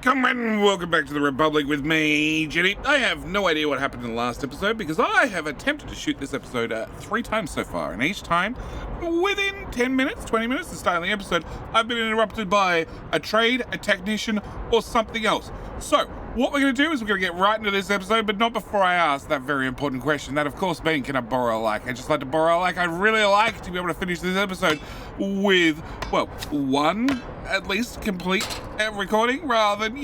come and welcome back to the Republic with me, Jenny. I have no idea what happened in the last episode because I have attempted to shoot this episode 3 times so far, and each time, within 10 minutes, 20 minutes of starting the episode, I've been interrupted by a trade, a technician, or something else. So, what we're going to do is we're going to get right into this episode, but not before I ask that very important question. That, of course, being, can I borrow a like? I'd just like to borrow a like. I'd really like to be able to finish this episode with, well, one, at least, complete recording, rather than,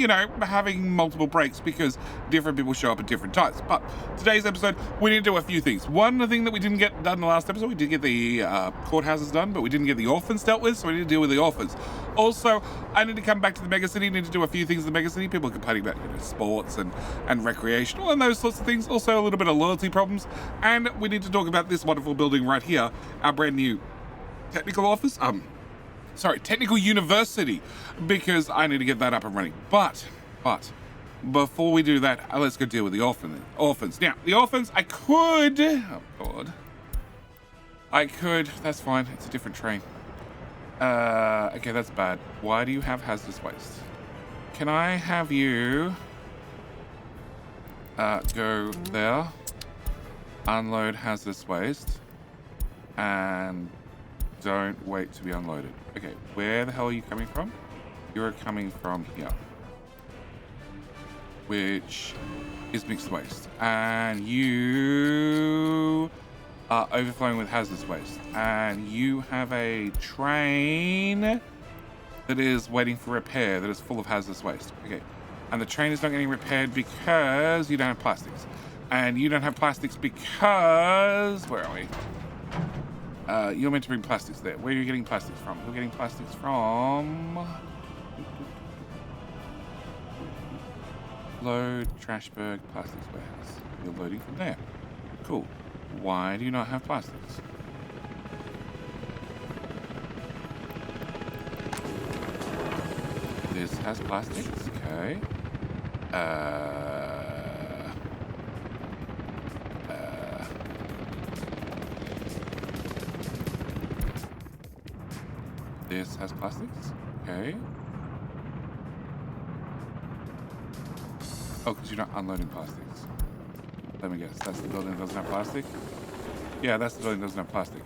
having multiple breaks, because different people show up at different times. But today's episode, we need to do a few things. One, the thing that we didn't get done in the last episode, we did get the courthouses done, but we didn't get the orphans dealt with, so we need to deal with the orphans. Also, I need to come back to the megacity, need to do a few things in the megacity. People are complaining about, sports and recreational and those sorts of things. Also, a little bit of loyalty problems. And we need to talk about this wonderful building right here, our brand new technical office. Technical university, because I need to get that up and running. But before we do that, let's go deal with the orphans. Now, the orphans, I could, that's fine, it's a different train. Okay, that's bad. Why do you have hazardous waste? Can I have you go there, unload hazardous waste, and don't wait to be unloaded. Okay, where the hell are you coming from? You're coming from here, which is mixed waste, and you are overflowing with hazardous waste, and you have a train that is waiting for repair that is full of hazardous waste. Okay, and the train is not getting repaired because you don't have plastics, and you don't have plastics because, where are we? You're meant to bring plastics there. Where are you getting plastics from? You're getting plastics from Load Trashberg Plastics Warehouse. You're loading from there. Cool. Why do you not have plastics? This has plastics, okay. This has plastics, okay. Oh, because you're not unloading plastics. Let me guess, that's the building that doesn't have plastic? Yeah, that's the building that doesn't have plastic.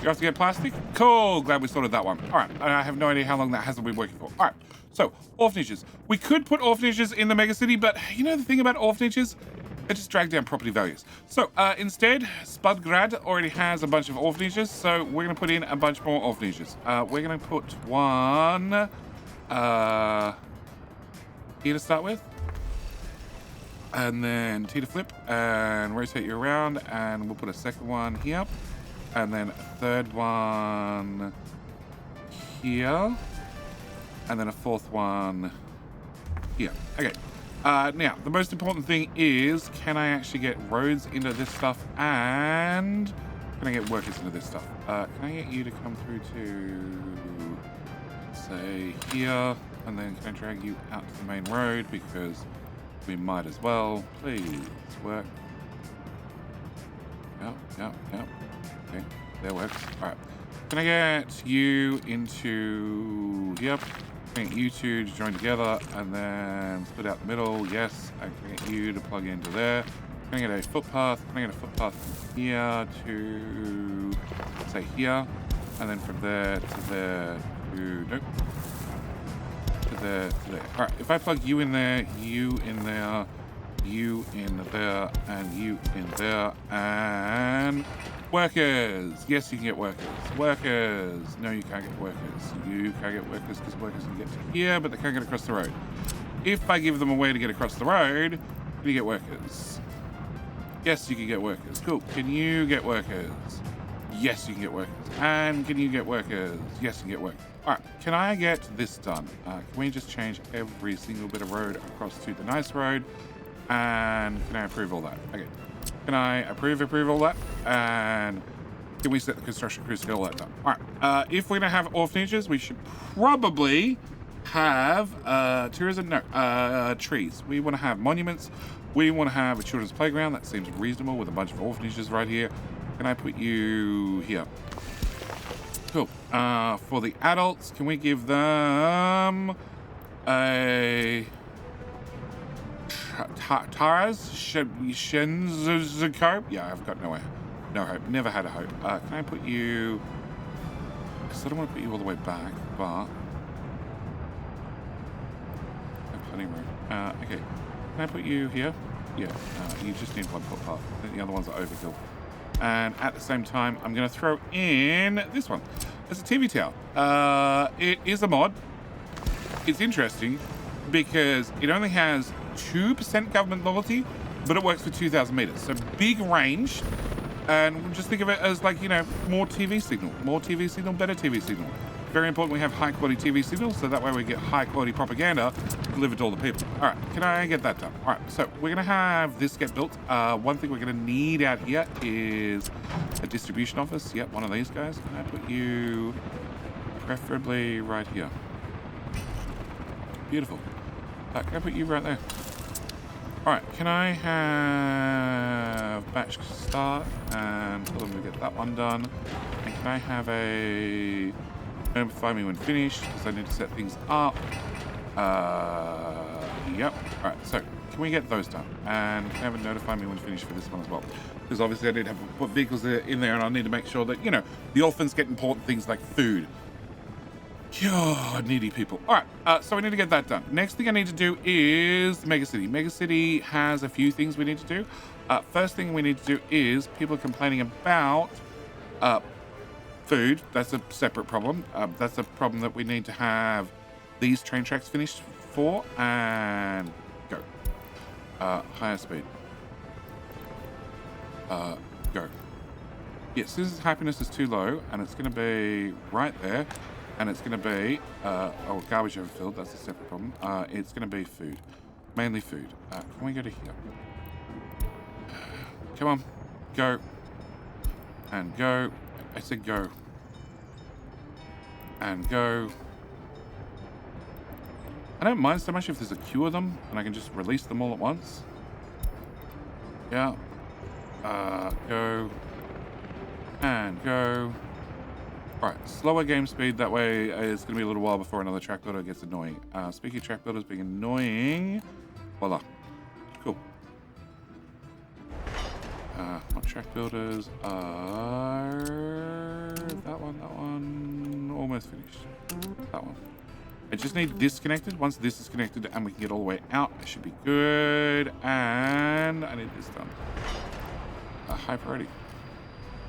You have to get plastic? Cool, glad we sorted that one. All right, I have no idea how long that hasn't been working for. All right, so orphanages. We could put orphanages in the megacity, but the thing about orphanages, they just drag down property values. So instead, Spudgrad already has a bunch of orphanages, so we're gonna put in a bunch more orphanages. We're gonna put one here to start with, and then T to flip and rotate you around, and we'll put a second one here, and then a third one here, and then a fourth one here. Okay. Now, the most important thing is, can I actually get roads into this stuff, and can I get workers into this stuff? Can I get you to come through to, say, here, and then can I drag you out to the main road, because we might as well. Please, work. Yep. Okay, that works. All right. Can I get you into, yep. Can I get you two to join together and then split out the middle? Yes. I can get you to plug into there. Can I get a footpath? Can I get a footpath from here to, say, here? And then from there to there to, nope. To there to there. All right. If I plug you in there, you in there, you in there, and you in there, and workers. Yes, you can get workers. Workers. No, you can't get workers. You can't get workers because workers can get to here, but they can't get across the road. If I give them a way to get across the road, can you get workers? Yes, you can get workers. Cool. Can you get workers? Yes, you can get workers. And can you get workers? Yes, you can get workers. All right. Can I get this done? Can we just change every single bit of road across to the nice road? And can I approve all that? Okay. Can I approve all that? And can we set the construction crews to get all that done? All right. If we're going to have orphanages, we should probably have tourism. No, trees. We want to have monuments. We want to have a children's playground. That seems reasonable with a bunch of orphanages right here. Can I put you here? Cool. For the adults, can we give them a Taraz Shenzuko. Yeah, I've got no hope. Never had a hope. Can I put you? I sort of want to put you all the way back, but I have plenty of room. Okay. Can I put you here? Yeah. You just need one footpath. I think the other ones are overkill. And at the same time, I'm going to throw in this one. It's a TV tower. It is a mod. It's interesting because it only has 2% government loyalty, but it works for 2,000 meters. So big range. And just think of it as like, you know, more TV signal, better TV signal. Very important we have high quality TV signals, so that way we get high quality propaganda delivered to all the people. All right, can I get that done? All right, so we're gonna have this get built. One thing we're gonna need out here is a distribution office. Yep, one of these guys. Can I put you preferably right here? Beautiful. Can I put you right there? All right, can I have batch start and tell them to get that one done? And can I have a notify me when finished because I need to set things up? Yep. All right, so can we get those done? And can I have a notify me when finished for this one as well? Because obviously I need to have put vehicles in there and I need to make sure that, you know, the orphans get important things like food. God, needy people. All right, so we need to get that done. Next thing I need to do is Megacity. Megacity has a few things we need to do. First thing we need to do is people are complaining about food. That's a separate problem. That's a problem that we need to have these train tracks finished for. And go. Higher speed. Go. Yes, this is happiness is too low, and it's going to be right there. And it's going to be, garbage overfilled. That's a separate problem. It's going to be food. Mainly food. Can we go to here? Come on. Go. And go. I said go. And go. I don't mind so much if there's a queue of them and I can just release them all at once. Yeah. Go. And go. Alright, slower game speed, that way it's going to be a little while before another track builder gets annoying. Speaking of track builders being annoying, voila. Cool. What track builders are... That one, almost finished. That one. I just need this connected. Once this is connected and we can get all the way out, it should be good. And I need this done. High priority.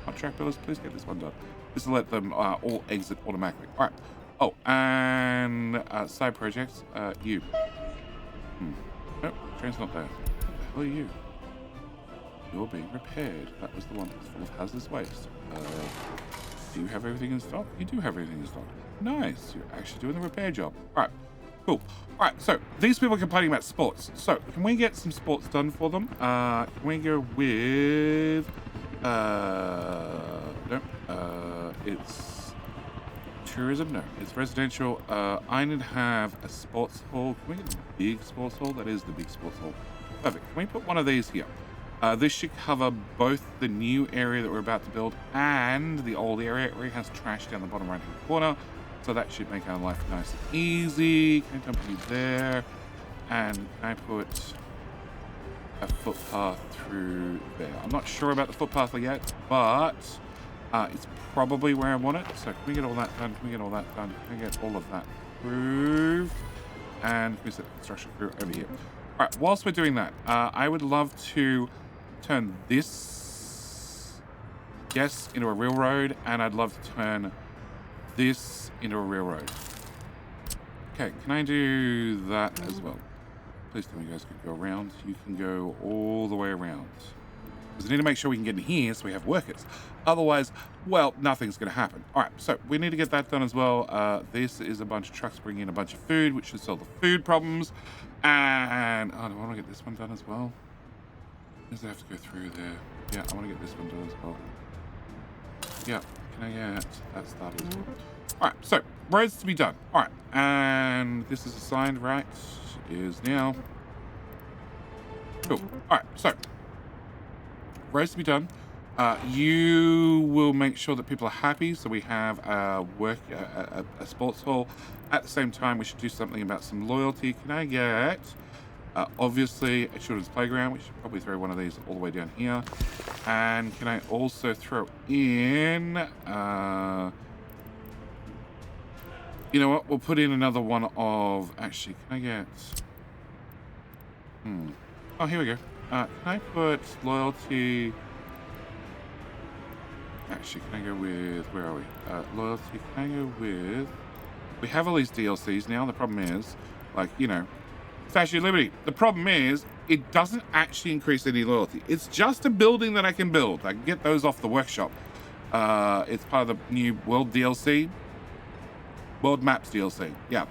What track builders, please get this one done. Just to let them all exit automatically. All right. Oh, and side projects. You. Nope, train's not there. What the hell are you? You're being repaired. That was the one that's full of hazardous waste. Do you have everything in stock? You do have everything in stock. Nice. You're actually doing the repair job. All right. Cool. All right. So these people are complaining about sports. So can we get some sports done for them? Can we go with? No. It's tourism. No, it's residential. I need to have a sports hall. Can we get a big sports hall? That is the big sports hall. Perfect. Can we put one of these here? This should cover both the new area that we're about to build and the old area. It already has trash down the bottom right hand corner, so that should make our life nice and easy. Can I dump you there? And can I put a footpath through there? I'm not sure about the footpath yet, but it's probably where I want it. So can we get all that done? Can we get all that done? Can we get all of that approved? And can we set the construction crew over here? All right, whilst we're doing that, I would love to turn this, yes, into a railroad, and I'd love to turn this into a railroad. Okay, can I do that as well? Please tell me you guys can go around. You can go all the way around. Because we need to make sure we can get in here so we have workers. Otherwise, well, nothing's going to happen. All right, so we need to get that done as well. This is a bunch of trucks bringing in a bunch of food, which should solve the food problems. And, oh, do I want to get this one done as well? Does it have to go through there? Yeah, I want to get this one done as well. Yeah, can I get that started as well? All right, so roads to be done. All right, and this is assigned, right? Is now. Cool. All right, so roads to be done. You will make sure that people are happy. So we have a sports hall. At the same time, we should do something about some loyalty. Can I get, obviously, a children's playground? We should probably throw one of these all the way down here. And can I also throw in, you know what? We'll put in another one of, actually, can I get, oh, here we go. Can I put loyalty? Actually, can I go with, where are we? Loyalty, can I go with, we have all these DLCs now. The problem is, like, you know, Statue of Liberty. The problem is, it doesn't actually increase any loyalty. It's just a building that I can build. I can get those off the workshop. It's part of the new World DLC. World Maps DLC, yeah.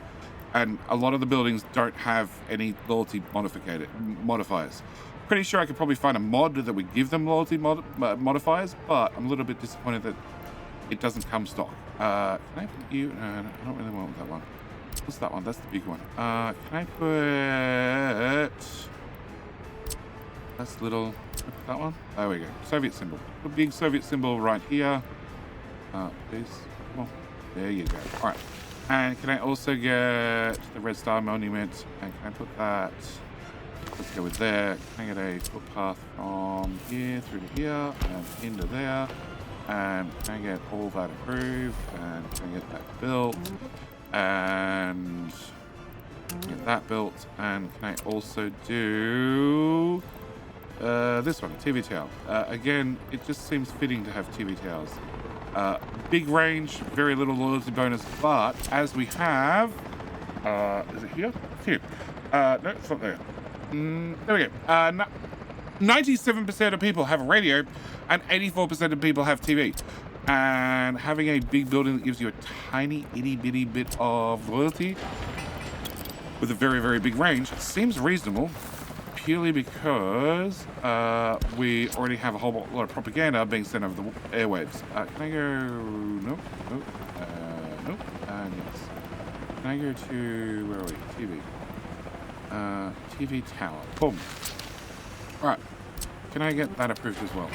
And a lot of the buildings don't have any loyalty modifiers. Pretty sure I could probably find a mod that would give them loyalty modifiers, but I'm a little bit disappointed that it doesn't come stock. Can I put you? No, I don't really want that one. What's that one? That's the big one. Can I put? That's little. Can I put that one? There we go. Soviet symbol. The big Soviet symbol right here. Please. Well, there you go. All right. And can I also get the Red Star Monument? And can I put that? Let's go with there. Can I get a footpath from here through to here and into there? And can I get all that approved? And can I get that built? And get that built. And can I also do this one, TV tower? Again, it just seems fitting to have TV towers. Big range, very little loyalty bonus, but as we have, is it here? It's here. No, it's not there. There we go. 97% of people have a radio and 84% of people have TV. And having a big building that gives you a tiny itty bitty bit of loyalty with a very, very big range seems reasonable, purely because we already have a whole lot of propaganda being sent over the airwaves. Can I go? Nope. Nope. Nope. Yes. Can I go to, where are we? TV. TV tower. Boom. All right. Can I get that approved as well?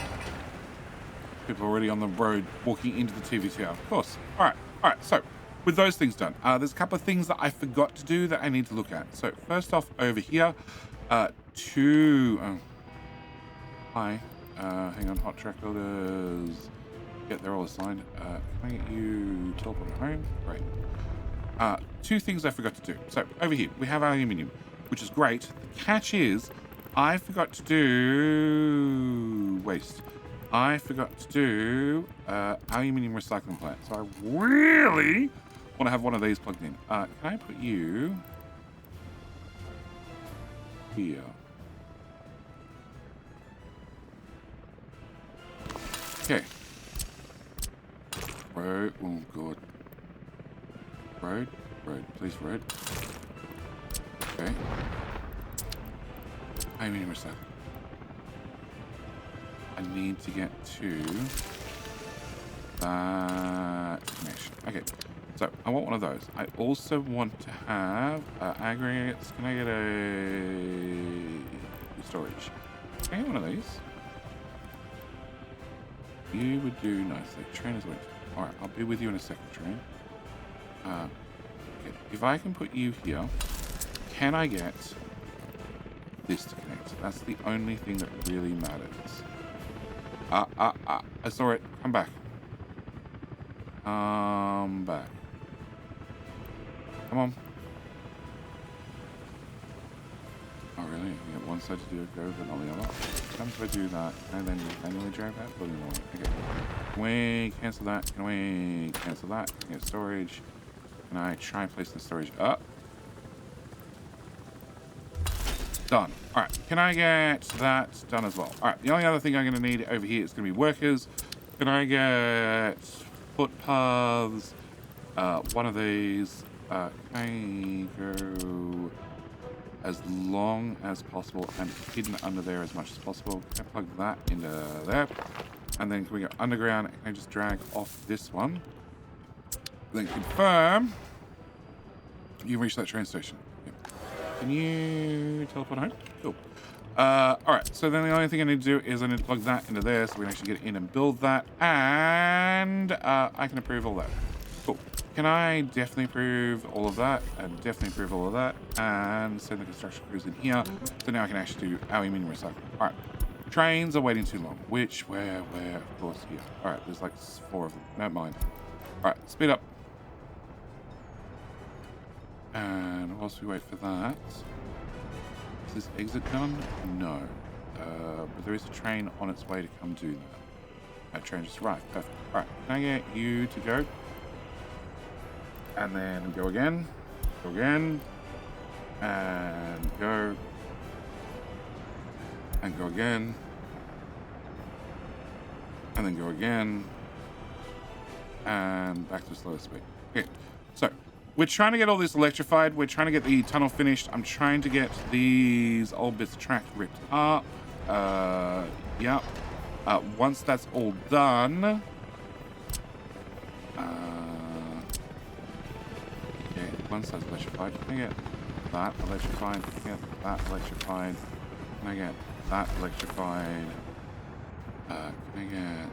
People already on the road walking into the TV tower. Of course. All right. All right. So, with those things done, there's a couple of things that I forgot to do that I need to look at. So, first off, over here, hi. Hang on. Hot track builders. Yep, they're all assigned. Can I get you teleport home? Great. Two things I forgot to do. So, over here, we have aluminium, which is great. The catch is, I forgot to do waste. I forgot to do aluminium recycling plant. So I really want to have one of these plugged in. Can I put you here? Okay. Road. Oh god. Road. Road. Please road. Okay. Aluminium recycling. I need to get to that connection. Okay, so I want one of those. I also want to have aggregates. Can I get a storage? Can I get one of these? You would do nicely. Train is waiting. All right, I'll be with you in a second, train. Okay, if I can put you here, can I get this to connect? That's the only thing that really matters. I saw it. Come back. Back. Come on. Oh, really? You get one side to do a go, but not the other. Sometimes if I do that, and then manually drag that, but okay. Can we cancel that? Can we cancel that? Can I get storage? Can I try and place the storage up? Done. All right. Can I get that done as well? All right. The only other thing I'm going to need over here is going to be workers. Can I get footpaths? One of these. Can I go as long as possible and hidden under there as much as possible? Can I plug that into there? And then can we go underground? Can I just drag off this one? Then confirm you reach that train station. Can you teleport home? Cool. All right, so then the only thing I need to do is I need to plug that into there so we can actually get in and build that. And I can approve all that. Cool. Can I definitely approve all of that? And definitely approve all of that. And send the construction crews in here. So now I can actually do aluminium recycling. All right. Trains are waiting too long. Which, where, of course, here. All right, there's like 4 of them. Don't mind. All right, speed up. And whilst we wait for that, is this exit done? No. But there is a train on its way to come do that. That train just arrived. Perfect. All right, can I get you to go? And then go again. Go again. And go. And go again. And then go again. And back to slow speed. Okay, so we're trying to get all this electrified. We're trying to get the tunnel finished. I'm trying to get these old bits of track ripped up. Yeah. Once that's all done, okay, once that's electrified, can I get that electrified? Can I get that electrified? Can I get that electrified? Can I get...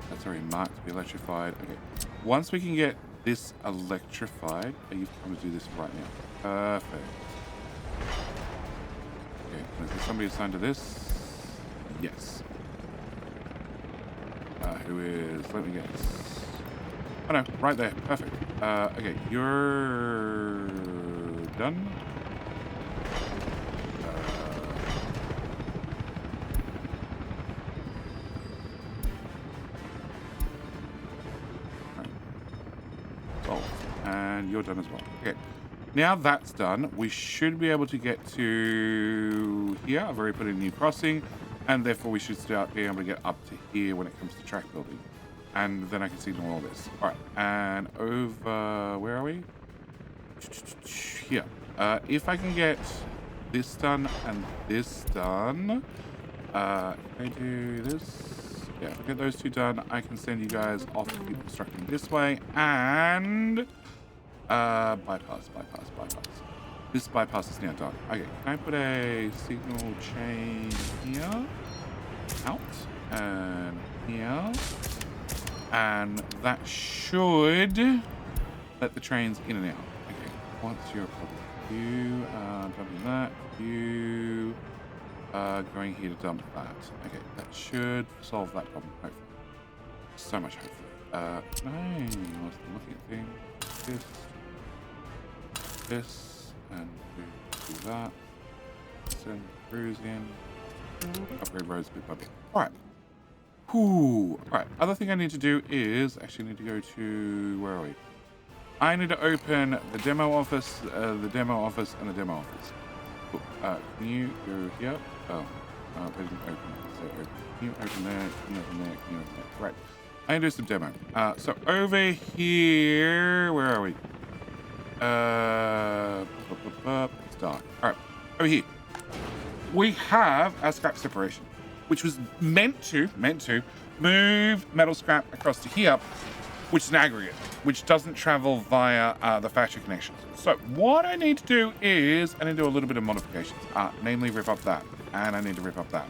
That's already marked to be electrified. Okay. Once we can get this electrified, you've come to do this right now. Perfect. Okay, is there somebody assigned to this? Yes. Who is... Let me guess. Oh no, right there. Perfect. Okay, you're... done? And you're done as well. Okay. Now that's done, we should be able to get to here. I've already put in a new crossing, and therefore we should start being able to get up to here when it comes to track building. And then I can signal all this. All right, and over, where are we? Here. If I can get this done and this done, can I do this? Yeah, if I get those 2 done, I can send you guys off to keep constructing this way, and bypass. This bypass is now done. Okay, can I put a signal chain here? Out. And here. And that should let the trains in and out. Okay, what's your problem? You are dumping that. You are going here to dump that. Okay, that should solve that problem, hopefully. So much hopefully. Nice. Looking at things. This, and do that. Send crews in. Upgrade roads bit by bit. Alright. Alright, other thing I need to do is, actually need to go to, where are we? I need to open the demo office, and the demo office. Cool. Can you go here? Oh, they didn't open. So open. Can you open there? Can you open there? Can you open there? Right. I can do some demo. So over here, where are we? It's dark. All right, over here. We have our scrap separation, which was meant to move metal scrap across to here, which is an aggregate, which doesn't travel via the factory connections. So what I need to do is I need to do a little bit of modifications, namely rip up that, and I need to rip up that.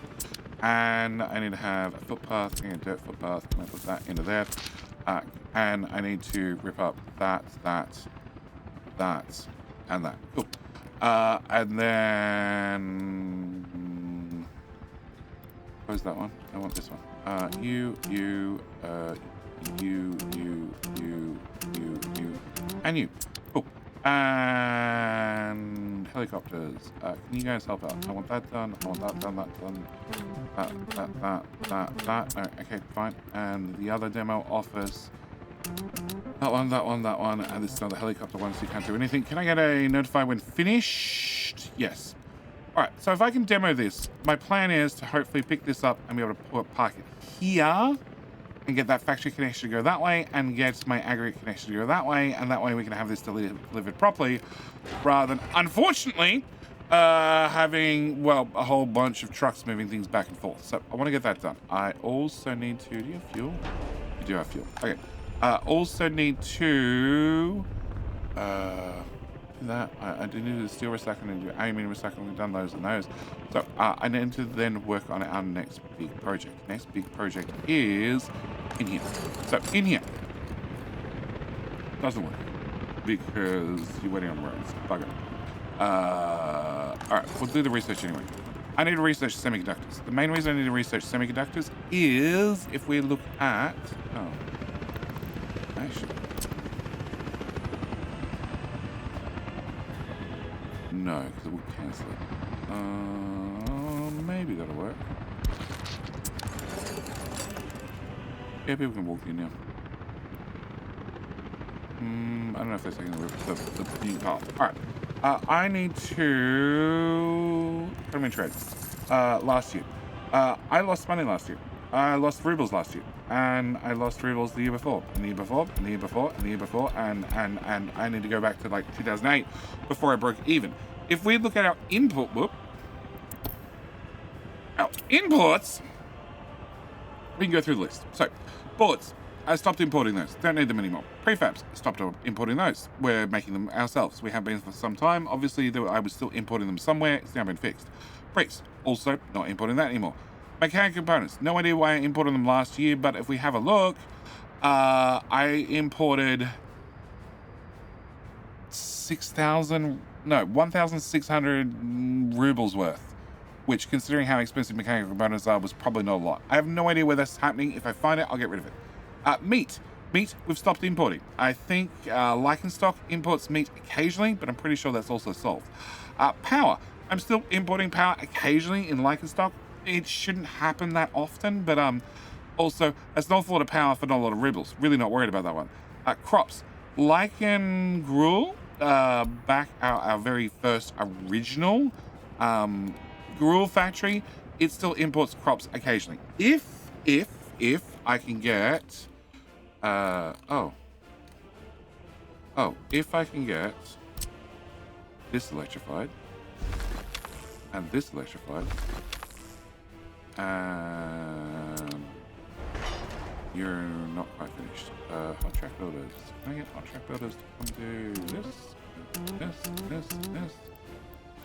And I need to have a footpath, a dirt footpath, and I put that into there. And I need to rip up that, and that. Cool. And then... Where's that one? I want this one. You, and you. Cool. And helicopters. Can you guys help out? I want that done. I want that done. That. Okay, fine. And the other demo office. That one. And this is another helicopter one, so you can't do anything. Can I get a notify when finished? Yes. All right. So if I can demo this, my plan is to hopefully pick this up and be able to park it here. And get that factory connection to go that way, and get my aggregate connection to go that way, and that way we can have this delivered properly, rather than, unfortunately, having, well, a whole bunch of trucks moving things back and forth. So I want to get that done. I also need to... Do you have fuel? You do have fuel. Okay. Also need to... that. I do need to do steel recycling and do aluminium recycling. We've done those and those. So I need to then work on our next big project. Next big project is in here. So in here doesn't work because you're waiting on roads. Bugger. All right, we'll do the research anyway. I need to research semiconductors. The main reason I need to research semiconductors is if we look at... Oh. Actually. No, because it will cancel it. Maybe that'll work. Yeah, people can walk in now. I don't know if they're taking the new path. Alright. I need to put them in trade. Last year. I lost money last year. I lost rubles last year. And I lost rubles the year before. And the year before, and the year before, and the year before. And I need to go back to like 2008 before I broke even. If we look at our our imports, we can go through the list. So, boards. I stopped importing those. Don't need them anymore. Prefabs. Stopped importing those. We're making them ourselves. We have been for some time. Obviously, I was still importing them somewhere. It's now been fixed. Bricks. Also, not importing that anymore. Mechanical components. No idea why I imported them last year, but if we have a look, I imported 1,600 rubles worth, which, considering how expensive mechanical components are, was probably not a lot. I have no idea where that's happening. If I find it, I'll get rid of it. Meat, we've stopped importing. I think Stock imports meat occasionally, but I'm pretty sure that's also solved. Power, I'm still importing power occasionally in Stock. It shouldn't happen that often, but also, that's not a lot of power for not a lot of rubles. Really not worried about that one. Crops, Lichen Gruel, back our very first original gruel factory, it still imports crops occasionally. If I can get... if I can get this electrified, and this electrified, and you're not quite finished. Hot track builders. Can I get hot track builders to come do this,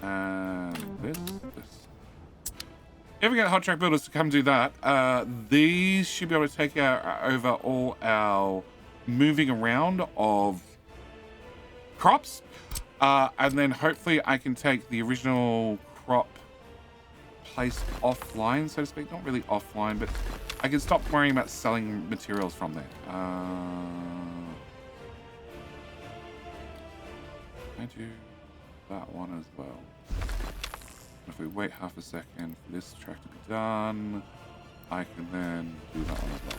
and this. If we get hot track builders to come do that, these should be able to take over all our moving around of crops, and then hopefully I can take the original crop place offline, so to speak. Not really offline, but I can stop worrying about selling materials from there. I do that one as well. If we wait half a second for this track to be done, I can then do that one as well.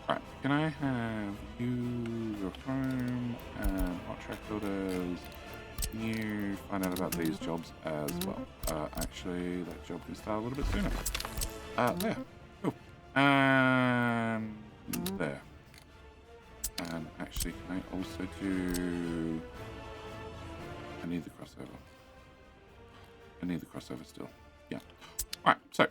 Alright, can I have you go home and hot track builders? Can you find out about these jobs as well? Actually, that job can start a little bit sooner. There. Cool. And there. And actually, can I also do... I need the crossover. I need the crossover still. Yeah. Alright, so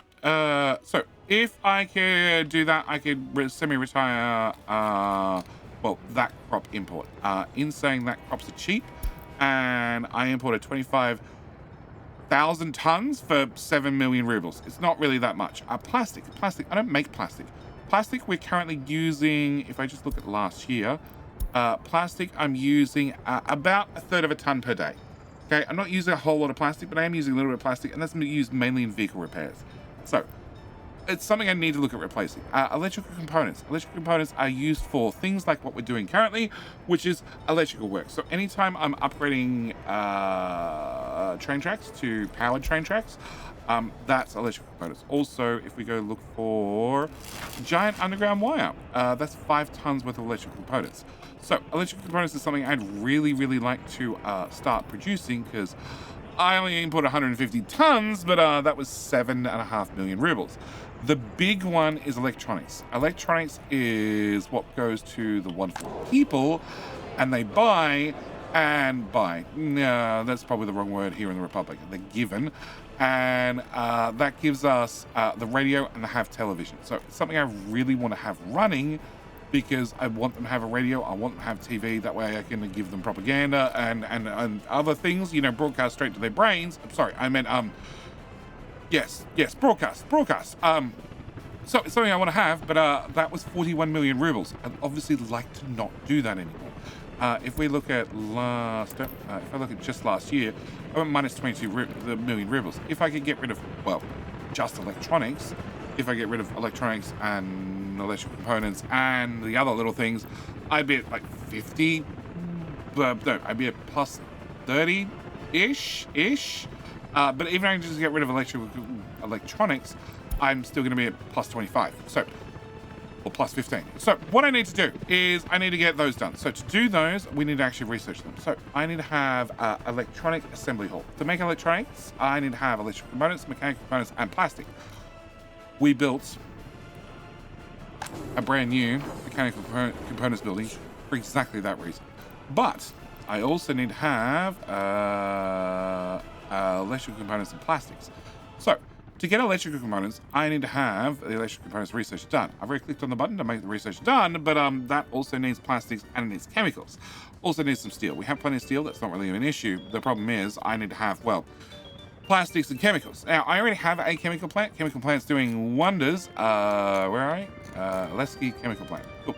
if I could do that, I could semi-retire, that crop import. In saying that crops are cheap, and I imported 25,000 tons for 7 million rubles. It's not really that much. Plastic, I don't make plastic. Plastic we're currently using, if I just look at last year, plastic I'm using about a third of a ton per day. Okay, I'm not using a whole lot of plastic, but I am using a little bit of plastic, and that's used mainly in vehicle repairs. So, it's something I need to look at replacing. Electrical components. Electrical components are used for things like what we're doing currently, which is electrical work. So anytime I'm upgrading train tracks to powered train tracks, that's electrical components. Also, if we go look for giant underground wire, that's 5 tons worth of electrical components. So electrical components is something I'd really, really like to start producing, because I only input 150 tons, but that was 7.5 million rubles. The big one is electronics. Electronics is what goes to the wonderful people, and they buy and buy. No, that's probably the wrong word here in the Republic. They're given, and that gives us the radio and the have television. So it's something I really want to have running because I want them to have a radio. I want them to have TV. That way I can give them propaganda and other things, you know, broadcast straight to their brains. I'm sorry, I meant, yes, broadcast. So it's something I want to have, but that was 41 million rubles. I'd obviously like to not do that anymore. If we look at if I look at just last year, I went minus 22 million rubles. If I could get rid of, well, just electronics, if I get rid of electronics and electrical components and the other little things, I'd be at like 50, no, I'd be at plus 30-ish. But even if I can just get rid of electronics, I'm still going to be at plus 25. So, or plus 15. So what I need to do is I need to get those done. So to do those, we need to actually research them. So I need to have electronic assembly hall. To make electronics, I need to have electrical components, mechanical components, and plastic. We built a brand new mechanical components building for exactly that reason. But I also need to have electrical components and plastics. So to get electrical components, I need to have the electrical components research done. I've already clicked on the button to make the research done, but that also needs plastics and it needs chemicals. Also needs some steel. We have plenty of steel. That's not really an issue. The problem is I need to have, well, plastics and chemicals. Now, I already have a chemical plant. Chemical plant's doing wonders. Where are I? Lesky chemical plant. Cool.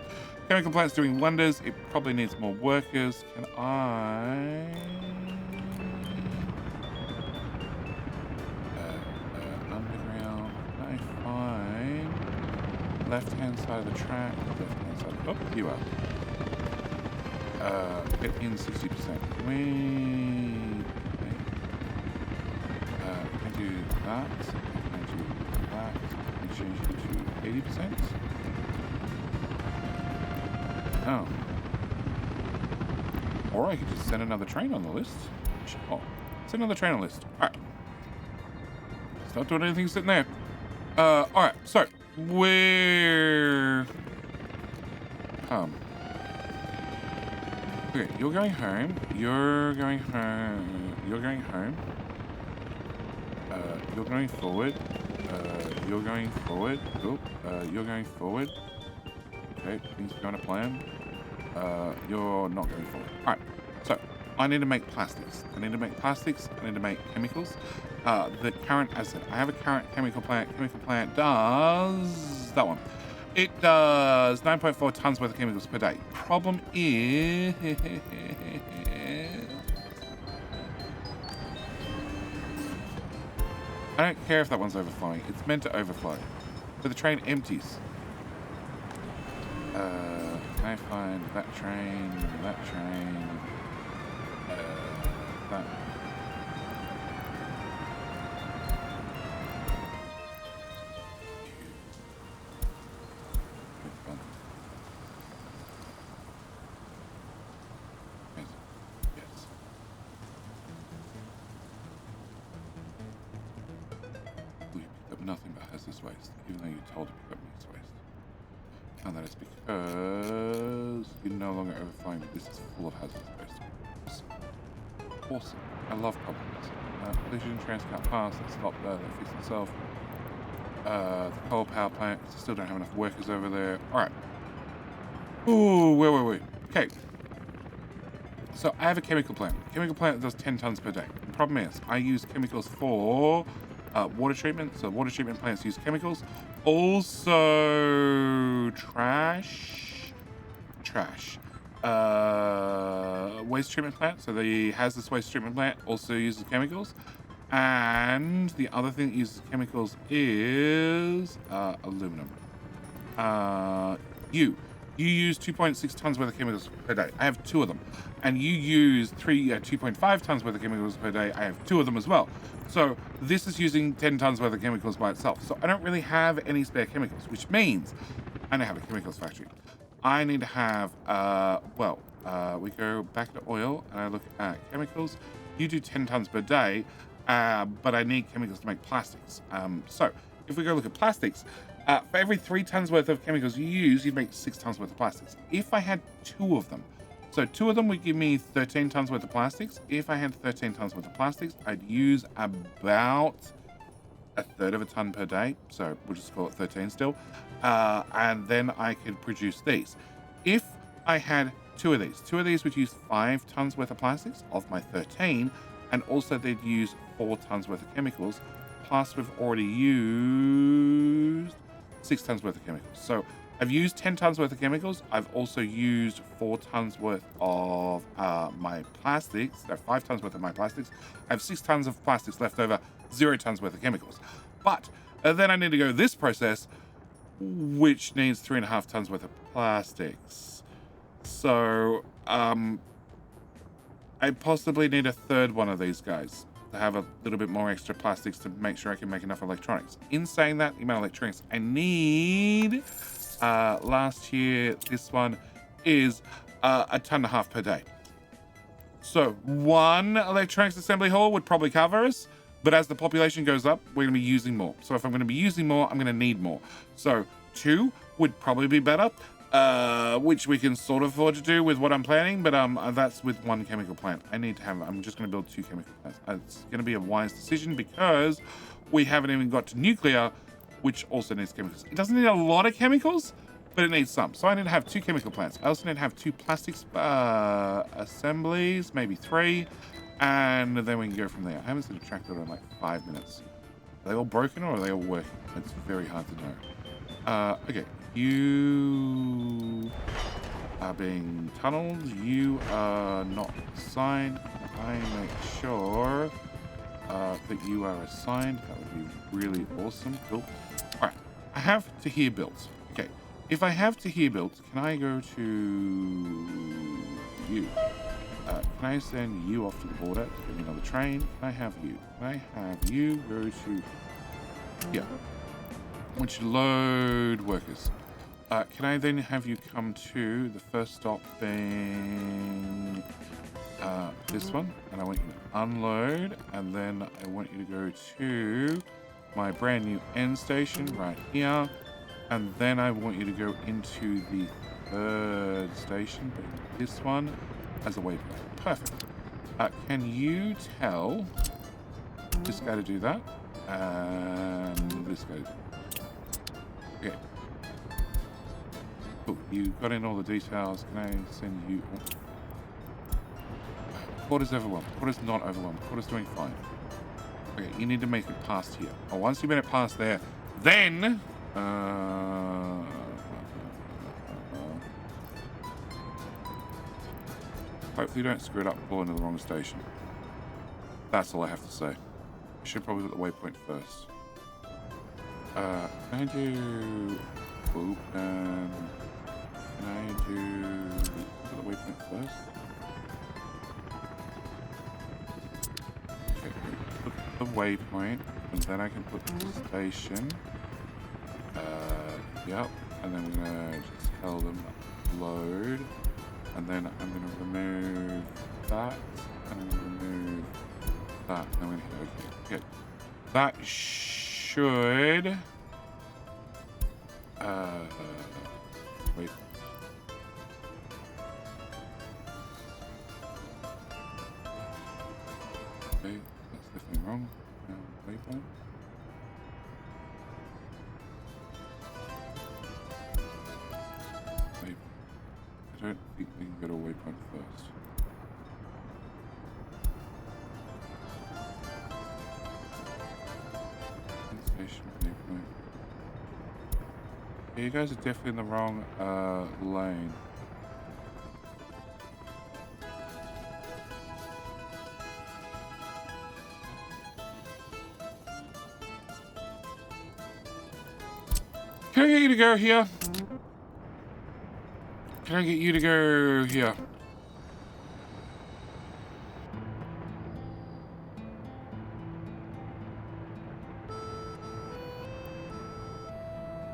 Chemical plant's doing wonders. It probably needs more workers. Can I... left-hand side of the track, left-hand side. Oh, you are. Get in 60%. Can we do that? Can I do that? Can I change it to 80%? Oh. Or I could just send another train on the list. Sure. Send another train on the list. Alright. It's not doing anything sitting there. Alright, so we're okay, you're going home, you're going home, you're going home, you're going forward, you're going forward, oh, you're going forward, okay, things are going to plan, you're not going forward. Alright, so I need to make plastics. I need to make plastics. I need to make chemicals. The current asset. I have a current chemical plant. Chemical plant does that one. It does 9.4 tons worth of chemicals per day. Problem is, I don't care if that one's overflowing. It's meant to overflow. So the train empties. Can I find that train? That train. That. Yes. We picked up nothing but hazardous waste, even though you told to pick up mixed waste. And that is because you're no longer overflowing, but this is full of hazardous waste. Awesome. I love problems. Collision, trains can't pass. Let's stop there. That fixes itself. The coal power plant. Still don't have enough workers over there. Alright. Ooh, wait. Okay. So I have a chemical plant. Chemical plant does 10 tons per day. The problem is I use chemicals for water treatment. So water treatment plants use chemicals. Also trash. Waste treatment plant. So the hazardous waste treatment plant also uses chemicals. And the other thing that uses chemicals is aluminum. You use 2.6 tons worth of chemicals per day. I have 2 of them. And you use 2.5 tons worth of chemicals per day. I have 2 of them as well. So this is using 10 tons worth of chemicals by itself. So I don't really have any spare chemicals, which means I don't have a chemicals factory. I need to have, we go back to oil and I look at chemicals. You do 10 tons per day, but I need chemicals to make plastics. So if we go look at plastics, for every 3 tons worth of chemicals you use, you make 6 tons worth of plastics. If I had 2 of them, so 2 of them would give me 13 tons worth of plastics. If I had 13 tons worth of plastics, I'd use about a third of a ton per day, so we'll just call it 13 still. And then I could produce these. If I had two of these would use 5 tons worth of plastics of my 13, and also they'd use 4 tons worth of chemicals, plus we've already used 6 tons worth of chemicals. So I've used 10 tons worth of chemicals. I've also used 4 tons worth of my plastics. So 5 tons worth of my plastics. I have 6 tons of plastics left over, 0 tons worth of chemicals. But then I need to go this process, which needs 3.5 tons worth of plastics. So I possibly need a third one of these guys to have a little bit more extra plastics to make sure I can make enough electronics. In saying that, the amount of electronics I need last year, this one is 1.5 tons per day. So 1 electronics assembly hall would probably cover us, but as the population goes up, we're going to be using more. So if I'm going to be using more, I'm going to need more. So 2 would probably be better, which we can sort of afford to do with what I'm planning, but that's with 1 chemical plant. I'm just going to build 2 chemical plants. It's going to be a wise decision because we haven't even got to nuclear, which also needs chemicals. It doesn't need a lot of chemicals, but it needs some. So I need to have 2 chemical plants. I also need to have 2 plastics assemblies, maybe 3, and then we can go from there. I haven't seen a tractor in like 5 minutes. Are they all broken or are they all working? It's very hard to know. Okay, you are being tunneled. You are not assigned. I make sure that you are assigned. That would be really awesome. Cool. All right, I have to here built. Okay, if I have to here built, can I go to you? Can I send you off to the border to get me another train? Can I have you? Can I have you go to... Yeah. I want you to load workers. Can I then have you come to the first stop being this one? And I want you to unload. And then I want you to go to my brand new end station right here. And then I want you to go into the third station, being this one, as a waypoint. Perfect. Can you tell this guy to do that? And this guy to do that. Okay. Cool. You got in all the details. Can I send you... Quarter's overwhelmed. Quarter's not overwhelmed. Quarter's doing fine. Okay, you need to make it past here. Oh, once you made it past there, then... hopefully you don't screw it up and pull into the wrong station. That's all I have to say. I should probably put the waypoint first. Can I do... Open... Can I do the waypoint first? Okay, put the waypoint, and then I can put the station. Yep, and then we're gonna just tell them load, and then I'm gonna remove that, and I'm gonna remove that, and I'm gonna hit OK. Okay, that should. Wait. Okay, that's definitely wrong. Waypoint. Wait. I don't think we can go to a waypoint first. Station waypoint. Yeah, you guys are definitely in the wrong lane. Can I get you to go here? Can I get you to go here?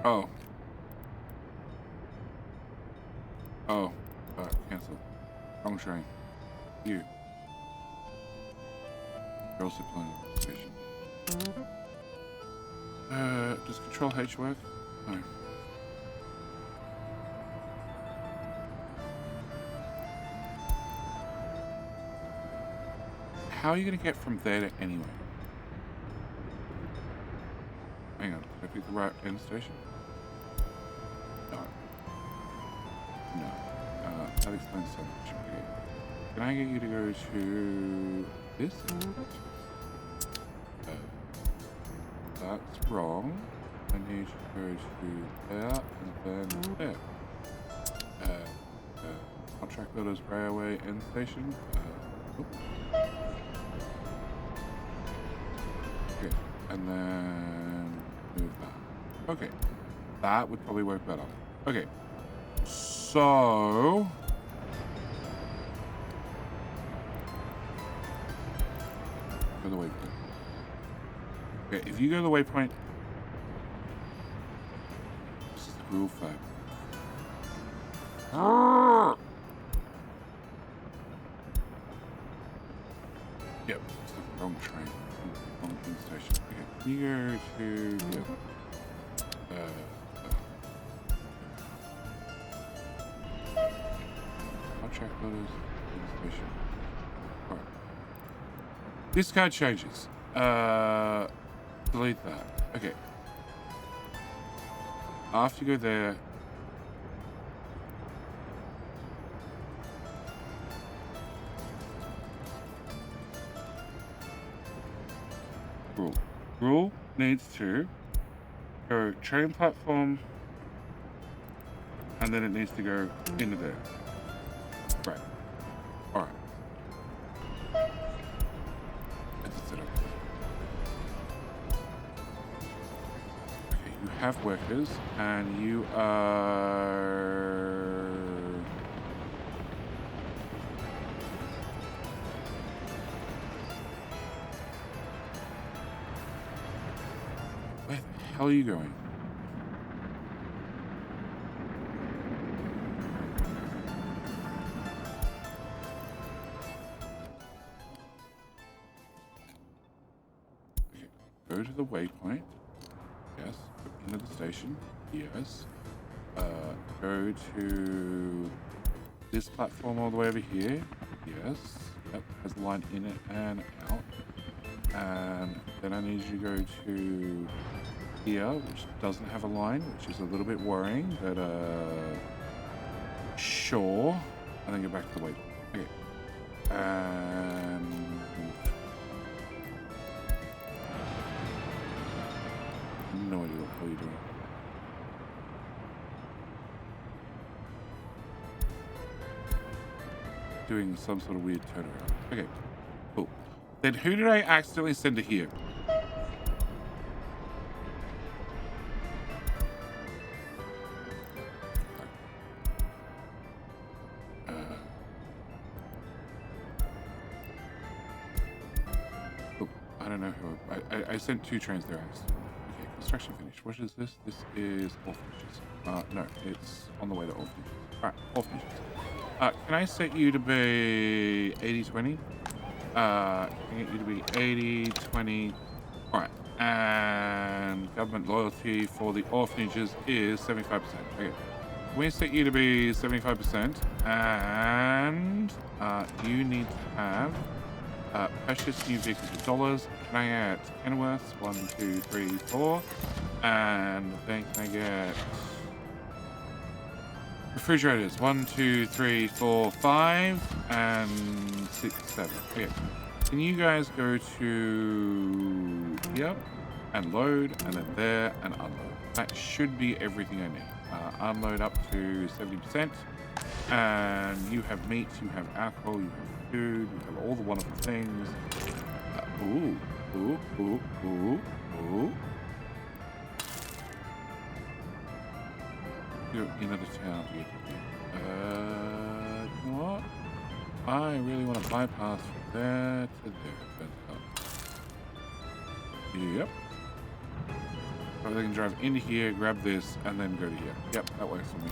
Oh. Oh. Cancel. Wrong train. You. You're also playing the station. Does Control H work? No. How are you going to get from there to anywhere? I pick the right end station? No. No. That explains so much. Okay. Can I get you to go to this a little bit? That's wrong. I need you to go to there and then there. Contract Builders Railway End Station. Okay, and then move that. Okay, that would probably work better. Okay, so go to the waypoint. Okay, if you go to the waypoint, this is the rule flag. Yep, it's the wrong train. Wrong station. Okay, can you go to yep. Contract Builders station. Alright. This card changes. Delete that. Okay. After you go there. Rule needs to go train platform and then it needs to go into there. Right. Alright. That's it. Okay, you have workers and you are where the hell are you going? Okay, go to the waypoint. Yes. Go into the station. Yes. Go to this platform all the way over here. Yes. That has a line in it and out. And then I need you to go to here, which doesn't have a line, which is a little bit worrying, but sure. And then go back to the waypoint. Okay. And no idea what the hell you're doing. Doing some sort of weird turnaround. Okay, cool. Then who did I accidentally send to here? I don't know who I sent 2 trains there accidentally. Okay, construction finished. What is this? This is orphanages. No, it's on the way to orphanages. Alright, orphanages. Can I set you to be 80-20? Can I get you to be 80-20? Alright. And government loyalty for the orphanages is 75%. Okay. We set you to be 75%. And you need to have purchase new vehicles with dollars. Can I get Kenworths? 1, 2, 3, 4. And then can I get refrigerators? 1, 2, 3, 4, 5, and 6, 7. Okay. Can you guys go to here and load, and then there and unload? That should be everything I need. Unload up to 70%. And you have meat, you have alcohol, you have food, you have all the wonderful things. You're in another town to get here. You know what? I really want to bypass from there to there. Yep. So they can drive into here, grab this, and then go to here. Yep, that works for me.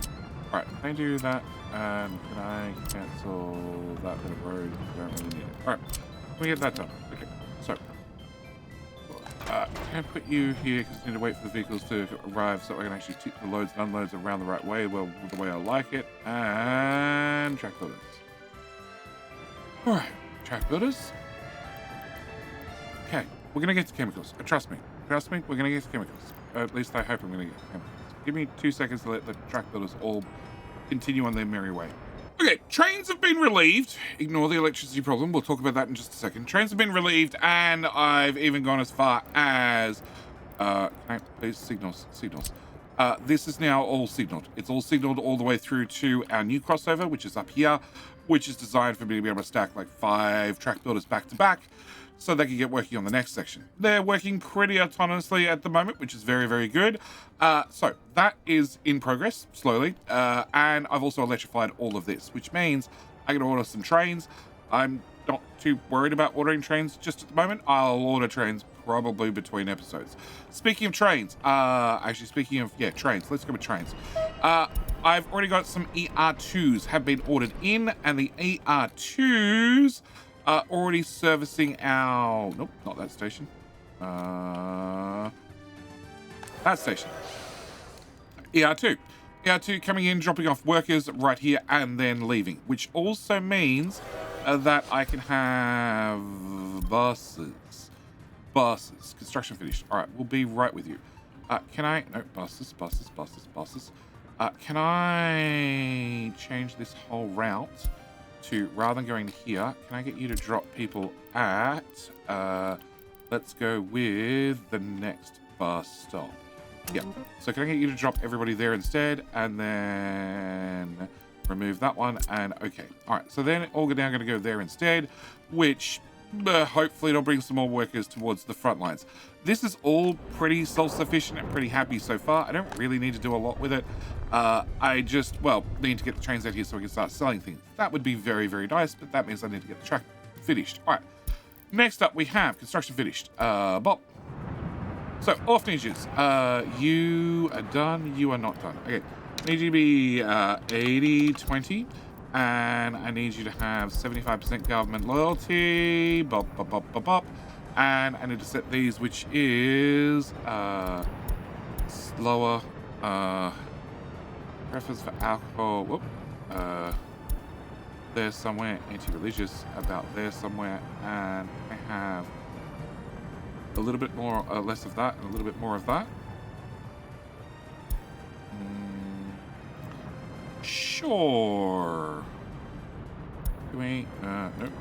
Alright, can I do that? And can I cancel that bit of road? I don't really need it. Alright, let me get that done. Okay, so. Can I put you here because I need to wait for the vehicles to arrive so I can actually tick the loads and unloads around the right way, well, the way I like it. And track builders. Alright, track builders. Okay, we're going to get to chemicals. Trust me. Trust me, we're going to get chemicals. At least I hope I'm going to get chemicals. Give me 2 seconds to let the track builders all continue on their merry way. Okay, trains have been relieved. Ignore the electricity problem. We'll talk about that in just a second. Trains have been relieved, and I've even gone as far as... can I please? Signals. This is now all signaled. It's all signaled all the way through to our new crossover, which is up here, which is designed for me to be able to stack like 5 track builders back to back, so they can get working on the next section. They're working pretty autonomously at the moment, which is very, very good. So that is in progress, slowly. And I've also electrified all of this, which means I can order some trains. I'm not too worried about ordering trains just at the moment. I'll order trains probably between episodes. Speaking of trains, trains. Let's go with trains. I've already got some ER2s have been ordered in, and the ER2s are already servicing our... Nope, not that station. That station. ER2. ER2 coming in, dropping off workers right here, and then leaving, which also means that I can have buses. Construction finished. All right, we'll be right with you. Can I... No, buses. Can I change this whole route to, rather than going here, can I get you to drop people at... let's go with the next bus stop. Yeah. So can I get you to drop everybody there instead, and then remove that one, and okay. All right, so then all now going to go there instead, which hopefully it'll bring some more workers towards the front lines. This is all pretty self-sufficient and pretty happy so far. I don't really need to do a lot with it. I just, well, need to get the trains out here so we can start selling things. That would be very, very nice, but that means I need to get the track finished. All right. Next up, we have construction finished. Bob. So, orphanages. You are done. You are not done. Okay. I need you to be 80-20. And I need you to have 75% government loyalty. Bop. And I need to set these, which is slower. Preference for alcohol. Whoop. There's somewhere. Anti-religious. About there somewhere. And I have a little bit more, less of that, and a little bit more of that. Sure. Can we? Nope.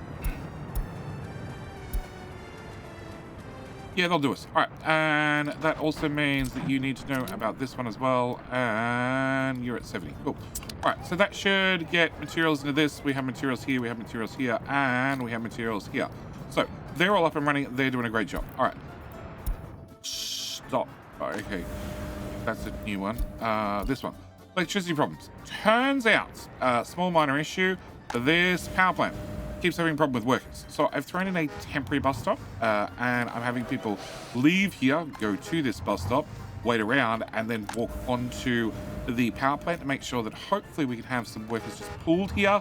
Yeah, they'll do us. All right, and that also means that you need to know about this one as well, and you're at 70. Cool. All right, so that should get materials into this. We have materials here, we have materials here, and we have materials here. So they're all up and running. They're doing a great job. All right. Stop. Oh, okay. That's a new one. This one. Electricity problems. Turns out, small minor issue, this power plant keeps having a problem with workers. So I've thrown in a temporary bus stop, and I'm having people leave here, go to this bus stop, wait around, and then walk onto the power plant to make sure that hopefully we can have some workers just pooled here,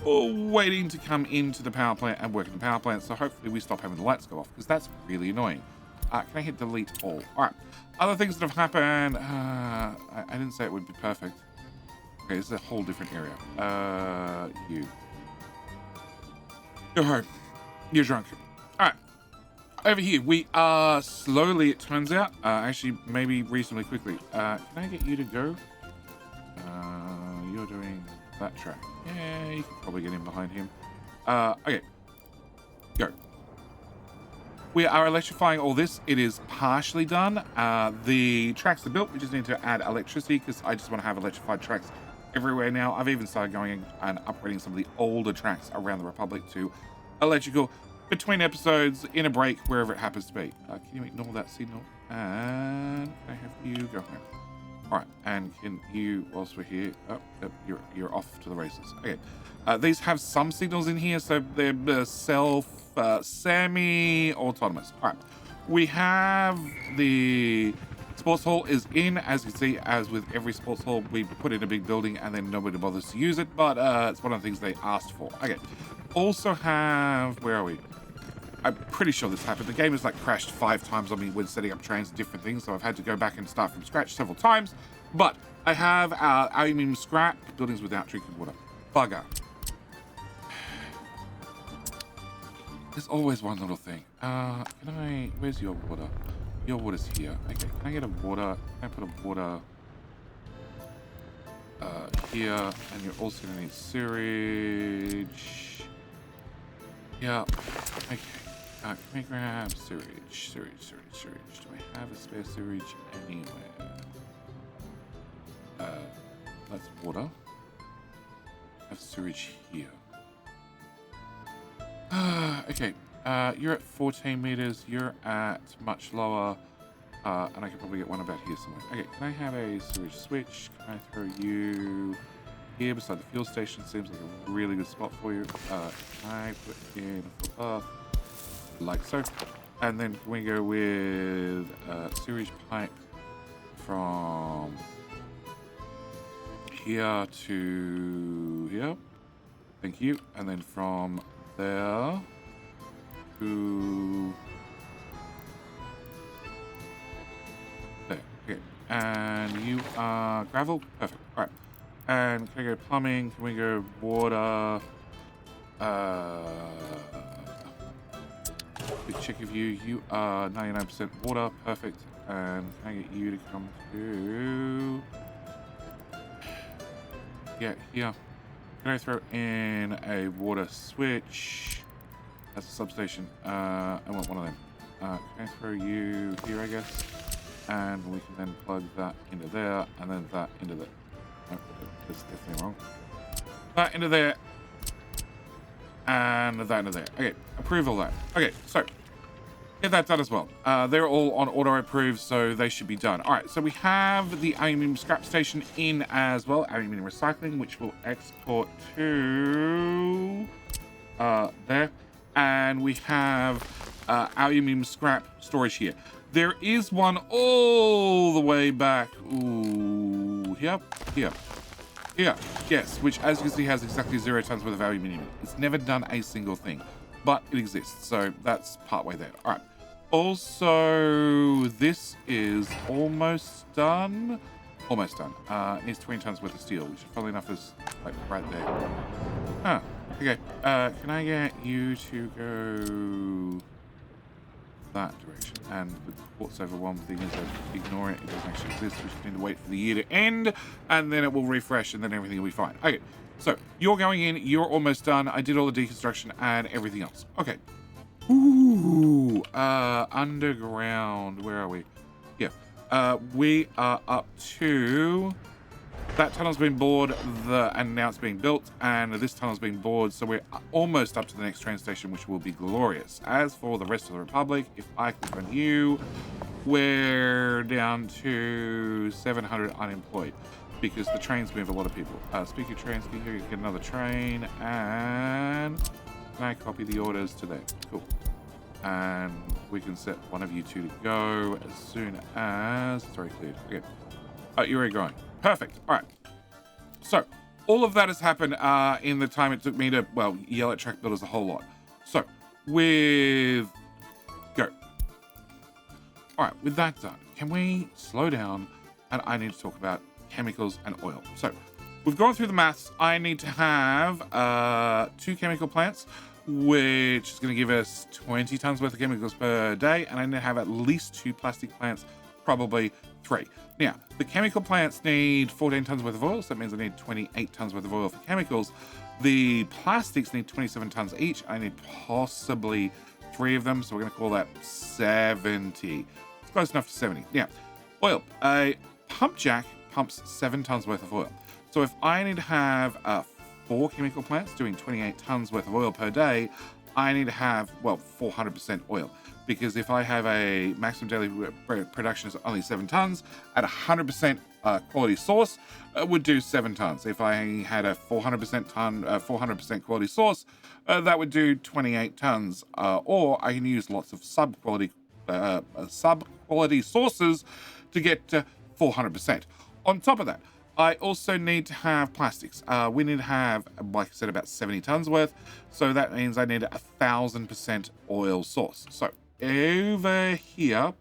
or waiting to come into the power plant and work in the power plant. So hopefully we stop having the lights go off, because that's really annoying. Can I hit delete all? All right. Other things that have happened. I didn't say it would be perfect. Okay, this is a whole different area. You. Go home. You're drunk. All right. Over here, we are slowly, it turns out, actually, maybe reasonably quickly. Can I get you to go? You're doing that track. Yeah, you can probably get in behind him. Okay. Go. We are electrifying all this. It is partially done. The tracks are built. We just need to add electricity because I just want to have electrified tracks everywhere now. I've even started going and upgrading some of the older tracks around the Republic to electrical between episodes, in a break, wherever it happens to be. Can you ignore that signal? And can I have you go home? All right, and can you, whilst we're here, you're off to the races. Okay, these have some signals in here, so they're semi-autonomous. All right, we have the sports hall is in. As you can see, as with every sports hall, we put in a big building and then nobody bothers to use it, but it's one of the things they asked for. Okay, also have, where are we? I'm pretty sure this happened. The game has like crashed 5 times on me when setting up trains and different things, so I've had to go back and start from scratch several times. But I have our aluminium scrap, buildings without drinking water. Bugger. There's always one little thing. Where's your water? your water's here. Okay, can I get a water? Can I put a water here? And you're also gonna need sewage. Yeah. Okay. Can we grab sewage? Sewage. Do I have a spare sewage anywhere? That's water. I have sewage here. Okay. You're at 14 meters. You're at much lower. And I can probably get one about here somewhere. Okay, can I have a sewage switch? Can I throw you here beside the fuel station? Seems like a really good spot for you. Can I put in a footpath? Like so. And then we go with sewage pipe from here to here. Thank you. And then from there to there. Okay. And you are gravel? Perfect. Alright. And can I go plumbing? Can we go water? Big check of you. You are 99% water. Perfect. And can I get you to come to... Yeah, here. Can I throw in a water switch? That's a substation. I want one of them. Can I throw you here, I guess? And we can then plug that into there, and then that into there. Oh, that's definitely wrong. That into there, and that into there. Okay, approve all that. Okay, so get that done as well. They're all on auto approve, so they should be done. All right, so we have the aluminium scrap station in as well, aluminium recycling, which will export to there, and we have aluminium scrap storage here. There is one all the way back. Ooh, here. Yes, which as you can see has exactly 0 tons worth of aluminium. It's never done a single thing, but it exists, so that's partway there. All right. Also, this is almost done. Almost done. It needs 20 tons worth of steel, which, funnily enough, is like right there. Huh. Okay. Can I get you to go that direction? And the quartz overwhelmed thing is ignore it. It doesn't actually exist. We just need to wait for the year to end, and then it will refresh, and then everything will be fine. Okay. So you're going in. You're almost done. I did all the deconstruction and everything else. Okay. Ooh, underground. Where are we? Yeah. We are up to... That tunnel's been bored, and now it's being built, and this tunnel's being bored, so we're almost up to the next train station, which will be glorious. As for the rest of the Republic, if I click on you, we're down to 700 unemployed, because the trains move a lot of people. Speaking of trains, can you get another train, and can I copy the orders to there? Cool. And we can set one of you two to go as soon as... Sorry, cleared. Okay. You're already going. Perfect. All right. So all of that has happened in the time it took me to, well, yell at track builders a whole lot. So with go. All right. With that done, can we slow down? And I need to talk about chemicals and oil. So we've gone through the maths. I need to have 2 chemical plants, which is going to give us 20 tons worth of chemicals per day. And I need to have at least 2 plastic plants, probably 3. Now, the chemical plants need 14 tons worth of oil, so that means I need 28 tons worth of oil for chemicals. The plastics need 27 tons each. I need possibly 3 of them, so we're going to call that 70. It's close enough to 70. Now, oil. A pump jack pumps 7 tons worth of oil. So if I need to have 4 chemical plants doing 28 tons worth of oil per day, I need to have, well, 400% oil. Because if I have a maximum daily production is only 7 tons, at 100% quality source, it would do 7 tons. If I had a 400% quality source, that would do 28 tons. Or I can use lots of sub-quality sources to get to 400%. On top of that, I also need to have plastics. We need to have, like I said, about 70 tons worth. So that means I need 1,000% oil source. So over here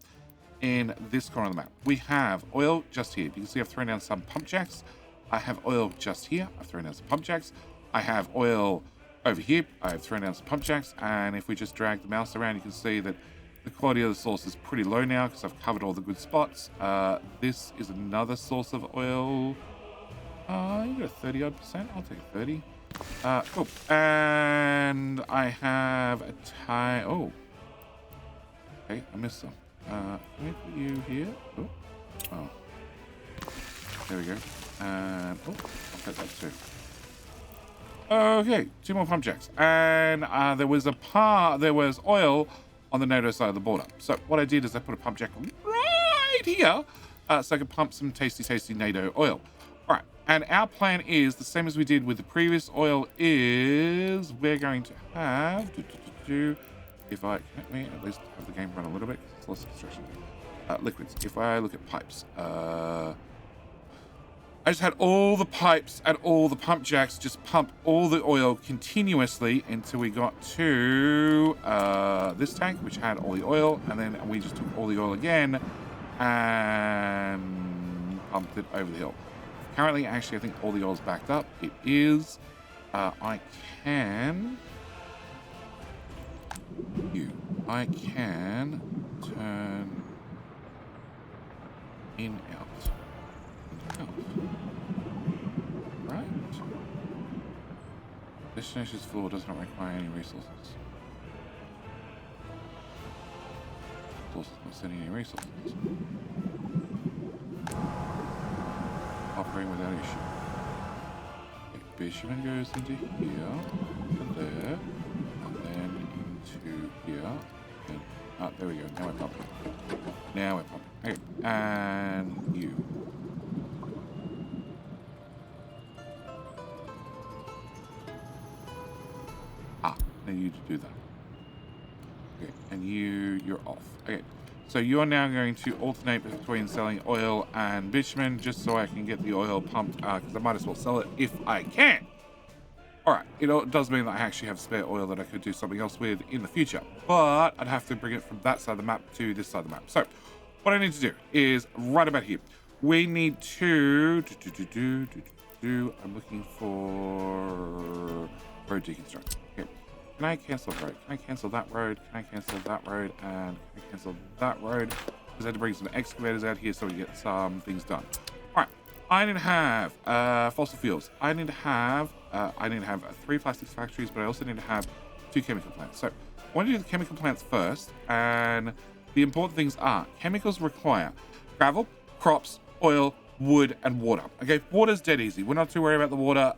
in this corner of the map, we have oil just here. You can see I've thrown down some pump jacks. I have oil just here. I've thrown down some pump jacks. I have oil over here. I've thrown down some pump jacks. And if we just drag the mouse around, you can see that The quality of the source is pretty low now because I've covered all the good spots. This is another source of oil. You got a 30 odd %. I'll take 30. Cool. And I have a tie. Oh. Okay, I missed some. Can we put you here? Oh. There we go. And I'll take that too. Okay, 2 more pump jacks. And there was oil on the NATO side of the border. So what I did is I put a pump jack right here so I could pump some tasty NATO oil. All right, and our plan is the same as we did with the previous oil is we're going to have, if I, can we at least have the game run a little bit? It's less distraction. Liquids. If I look at pipes, I just had all the pipes and all the pump jacks just pump all the oil continuously until we got to this tank, which had all the oil, and then we just took all the oil again and pumped it over the hill. Currently, actually, I think all the oil's backed up. It is. I can turn in, out. Right. Destination's floor does not require any resources. Source is not sending any resources. Operating without issue. Okay, bitumen goes into here, and there, and then into here. And, there we go. Now we're pumping. Okay, and you. I need you to do that. Okay, and you're off. Okay, so you're now going to alternate between selling oil and bitumen just so I can get the oil pumped, because I might as well sell it if I can. All right, it does mean that I actually have spare oil that I could do something else with in the future, but I'd have to bring it from that side of the map to this side of the map. So what I need to do is right about here. We need to I'm looking for road deconstruct. Okay. Can I cancel road? Can I cancel that road? Can I cancel that road? And can I cancel that road? Because I had to bring some excavators out here so we get some things done. All right. I need to have fossil fuels. I need to have 3 plastics factories, but I also need to have 2 chemical plants. So I want to do the chemical plants first. And the important things are chemicals require gravel, crops, oil, wood, and water. Okay, water's dead easy. We're not too worried about the water.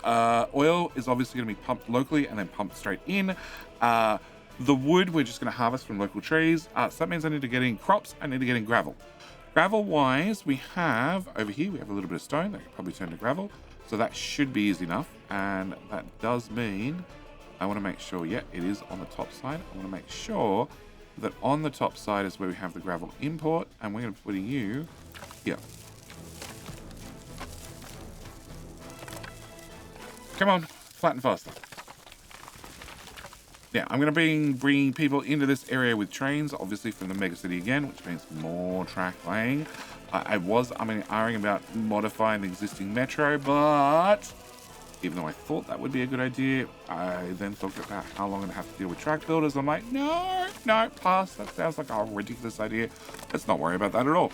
Oil is obviously going to be pumped locally and then pumped straight in. The wood we're just going to harvest from local trees. So that means I need to get in crops. I need to get in gravel. Gravel-wise, we have over here, we have a little bit of stone that can probably turn to gravel. So that should be easy enough. And that does mean I want to make sure, yeah, it is on the top side. I want to make sure that on the top side is where we have the gravel import. And we're going to put you here. Come on, flatten faster. Now, I'm going to be bringing people into this area with trains, obviously from the megacity again, which means more track laying. I was arguing about modifying the existing metro, but even though I thought that would be a good idea, I then thought about how long I'd have to deal with track builders. I'm like, no, pass. That sounds like a ridiculous idea. Let's not worry about that at all.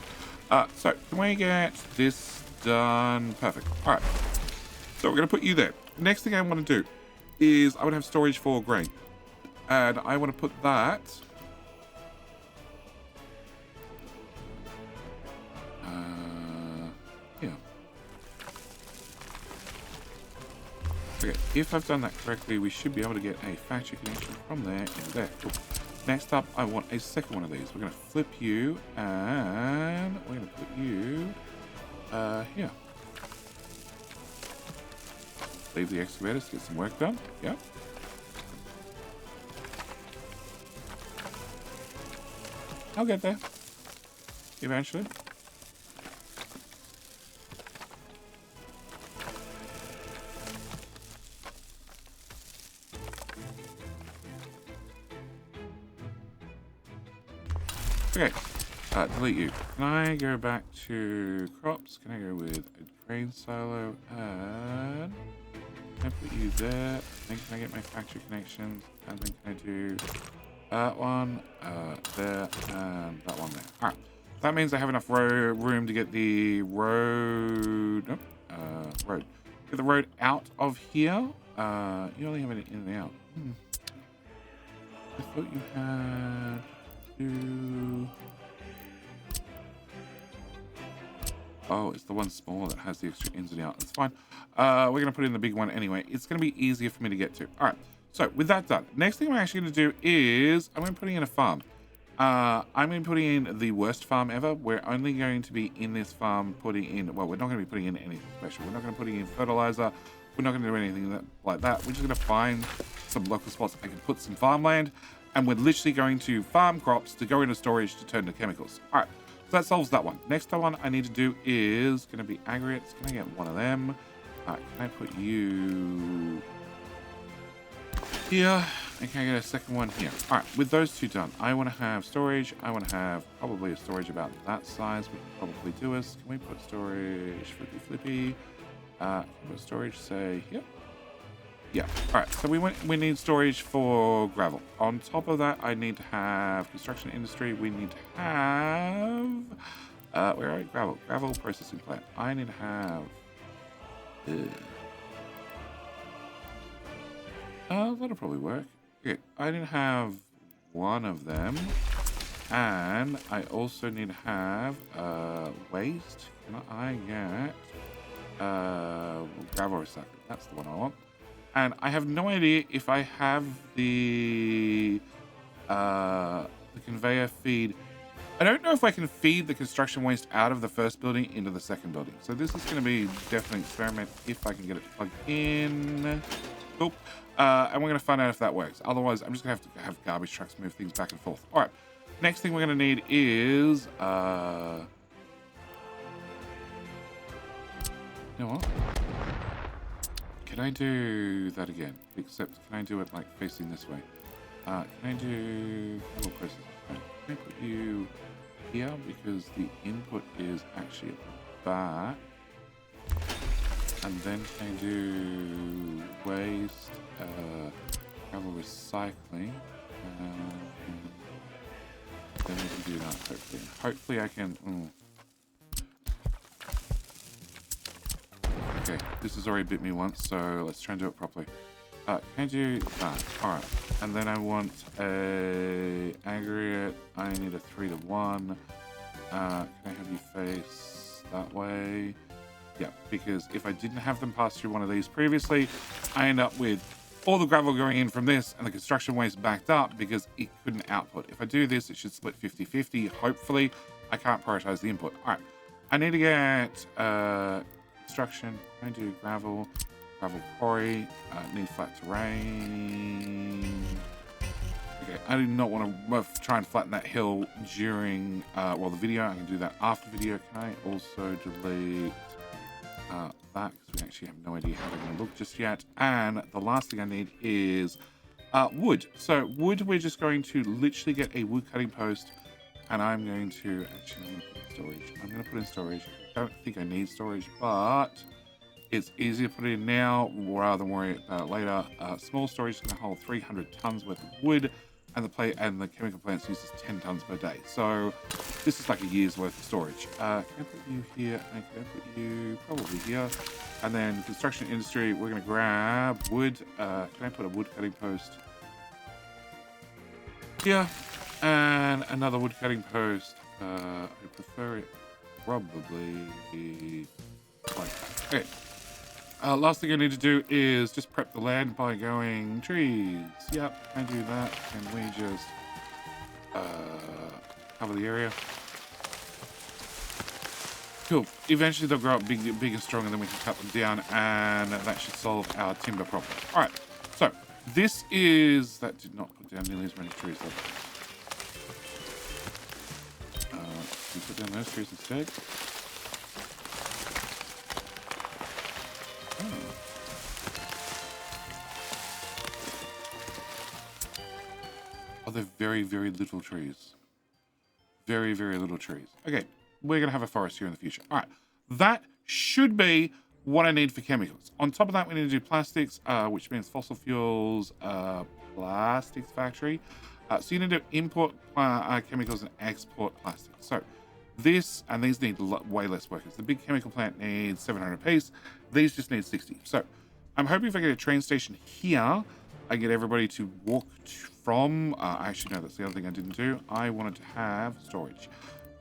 So can we get this done? Perfect. All right. So we're going to put you there. Next thing I want to do is I want to have storage for grain. And I want to put that... yeah. Okay, if I've done that correctly, we should be able to get a factory connection from there into there. Cool. Next up, I want a second one of these. We're going to flip you, and we're going to put you here. Leave the excavators to get some work done. Yeah. I'll get there. Eventually. Okay. Delete you. Can I go back to crops? Can I go with a grain silo? And can I put you there? Then can I get my factory connections? And then can I do That one there, and that one there. All right. That means I have enough room to get the road. Nope. Road. Get the road out of here. You only have it in and out. I thought you had to. Oh, it's the one smaller that has the extra ins and outs. It's fine. We're going to put in the big one anyway. It's going to be easier for me to get to. All right. So with that done, next thing I'm actually going to do is I'm going to put in a farm. I'm going to be putting in the worst farm ever. We're only going to be in this farm putting in, well, we're not going to be putting in anything special. We're not going to be putting in fertilizer. We're not going to do anything like that. We're just going to find some local spots I can put some farmland. And we're literally going to farm crops to go into storage to turn to chemicals. All right. So that solves that one. Next one I need to do is going to be aggregates. Can I get one of them? Can I put you here? And can I get a second one here? All right, with those two done, I want to have storage. I want to have probably a storage about that size. We can probably do this. Can we put storage flippy? Can we put storage, say, here? Yeah. All right, so we need storage for gravel. On top of that, I need to have construction industry. We need to have where are we? Gravel processing plant. I need to have that'll probably work. Okay, I need to have one of them, and I also need to have waste. Can I get gravel recycling? That's the one I want. And I have no idea if I have the conveyor feed. I don't know if I can feed the construction waste out of the first building into the second building. So this is going to be definitely an experiment if I can get it plugged in. Cool. And we're going to find out if that works. Otherwise, I'm just going to have garbage trucks move things back and forth. All right. Next thing we're going to need is... you know what? Can I do that again? Except, can I do it like facing this way? Can I do gravel processing? Can I put you here because the input is actually at the back? And then can I do waste, gravel recycling? Then we can do that hopefully. Hopefully I can. Okay, this has already bit me once, so let's try and do it properly. Can I do that? Alright. And then I want a aggregate. I need a 3-to-1. Can I have you face that way? Yeah, because if I didn't have them pass through one of these previously, I end up with all the gravel going in from this and the construction waste backed up because it couldn't output. If I do this, it should split 50-50. Hopefully, I can't prioritize the input. Alright. I need to get construction. Can I do gravel quarry? Need flat terrain. Okay, I do not want to try and flatten that hill during the video. I can do that after the video. Can I also delete that because we actually have no idea how they're going to look just yet? And the last thing I need is wood. So wood, we're just going to literally get a wood cutting post, and I'm going to actually put in storage. I'm going to put in storage. I don't think I need storage, but it's easier to put it in now rather than worry about it later. Small storage is going to hold 300 tons worth of wood, and the chemical plants uses 10 tons per day. So this is like a year's worth of storage. Can I put you here? And can I put you probably here? And then construction industry, we're going to grab wood. Can I put a wood cutting post here? And another wood cutting post. I prefer it probably like that. Okay. Last thing I need to do is just prep the land by going trees. Yep, I do that. And we just cover the area. Cool. Eventually they'll grow up big and strong, and then we can cut them down, and that should solve our timber problem. All right. So this is... That did not put down nearly as many trees. Can we put down those trees instead? Oh, they're very, very little trees. Very, very little trees. Okay, we're going to have a forest here in the future. All right, that should be what I need for chemicals. On top of that, we need to do plastics, which means fossil fuels, plastics factory. So you need to import chemicals and export plastic. So this, and these need way less workers. The big chemical plant needs 700 apiece. These just need 60. So I'm hoping if I get a train station here, I get everybody to walk from, actually no, that's the other thing I didn't do. I wanted to have storage.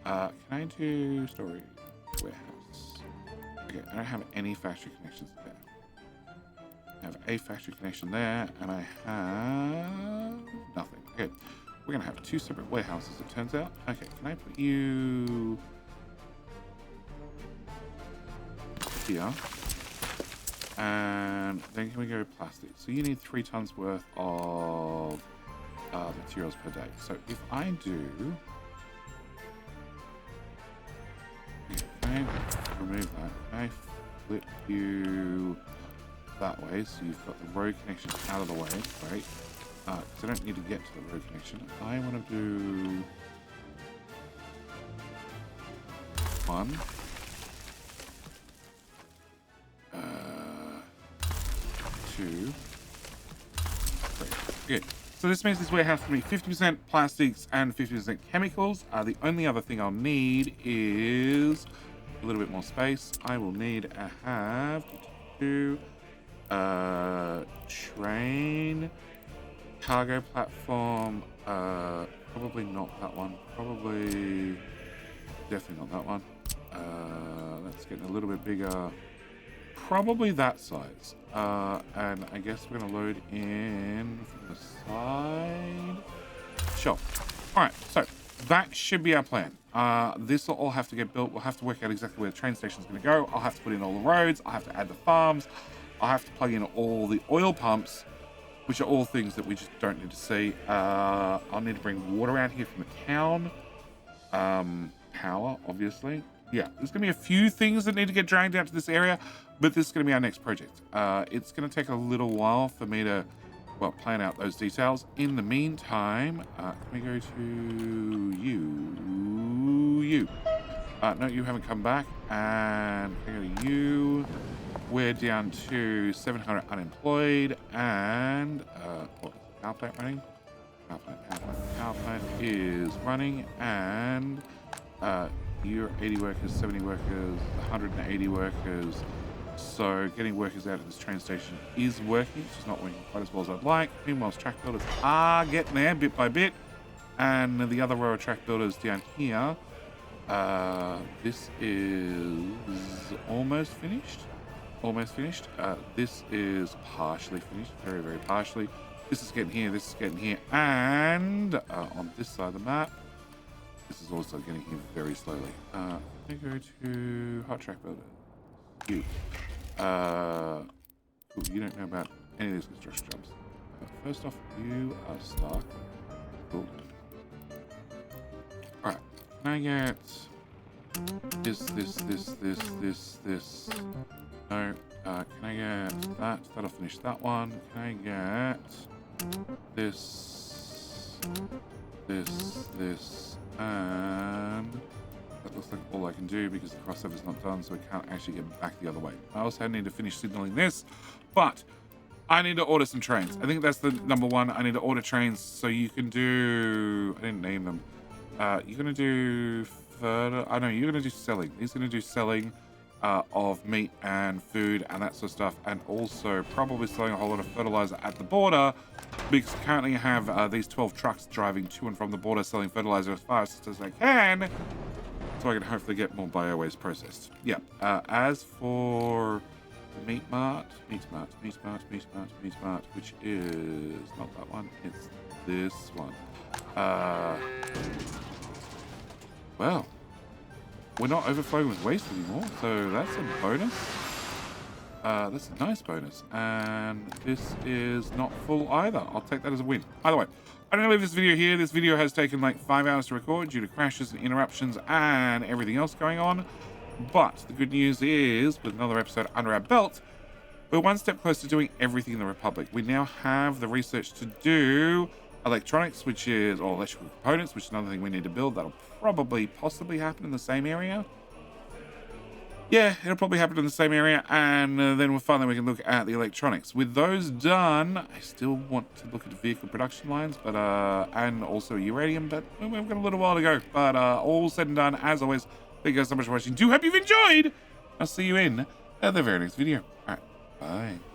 Can I do storage warehouse? Okay, I don't have any factory connections there. I have a factory connection there, and I have nothing. Okay, we're gonna have 2 separate warehouses, it turns out. Okay, can I put you here? And then can we go plastic? So you need 3 tons worth of materials per day. So if I do, can I remove that? Can I flip you that way so you've got the road connection out of the way? Great. Because I don't need to get to the road connection. I want to do 1. 2, 3. Good. So this means this warehouse can be 50% plastics and 50% chemicals. The only other thing I'll need is a little bit more space. I will need to have train, cargo platform, probably not that one. Definitely not that one. Let's get a little bit bigger. Probably that size. And I guess we're going to load in from the side. Sure. All right, so that should be our plan. This will all have to get built. We'll have to work out exactly where the train station is going to go. I'll have to put in all the roads. I'll have to add the farms. I'll have to plug in all the oil pumps, which are all things that we just don't need to see. I'll need to bring water out here from the town. Power, obviously. Yeah, there's going to be a few things that need to get dragged out to this area, but this is going to be our next project. It's going to take a little while for me to, well, plan out those details. In the meantime, can we go to you? No, you haven't come back. And can we go to you? We're down to 700 unemployed. And, what is the power plant running? Power plant is running. And, you're 80 workers, 70 workers, 180 workers. So getting workers out of this train station is working. It's just not working quite as well as I'd like. Meanwhile, track builders are getting there bit by bit. And the other row of track builders down here, this is almost finished. This is partially finished, very, very partially. This is getting here, this is getting here. And on this side of the map, this is also getting here very slowly. Let me go to hot track builder. You. Cool, you don't know about any of these construction jobs. First off, you are stuck. Cool. Alright. Can I get this? No. Can I get that? That'll finish that one. Can I get this? And that looks like all I can do because the crossover is not done, so we can't actually get back the other way. I also need to finish signaling this, but I need to order some trains. I think that's the number one. I need to order trains so you can do... I didn't name them. You're going to do... I know, you're going to do selling. He's going to do selling of meat and food and that sort of stuff, and also probably selling a whole lot of fertilizer at the border, because currently I have these 12 trucks driving to and from the border selling fertilizer as fast as I can, so I can hopefully get more bio-waste processed. Yeah. As for Meat Mart, which is not that one, it's this one. Well, we're not overflowing with waste anymore, so that's a bonus. That's a nice bonus. And this is not full either. I'll take that as a win. Either way, I'm going to leave this video here. This video has taken like 5 hours to record due to crashes and interruptions and everything else going on. But the good news is, with another episode under our belt, we're one step closer to doing everything in the Republic. We now have the research to do electronics, or electrical components, which is another thing we need to build. That'll possibly happen in the same area. yeah, it'll probably happen in the same area, and then finally we can look at the electronics. With those done, I still want to look at vehicle production lines, but and also uranium, but we've got a little while to go. But all said and done, as always, thank you guys so much for watching. Do hope you've enjoyed. I'll see you in the very next video. All right, bye.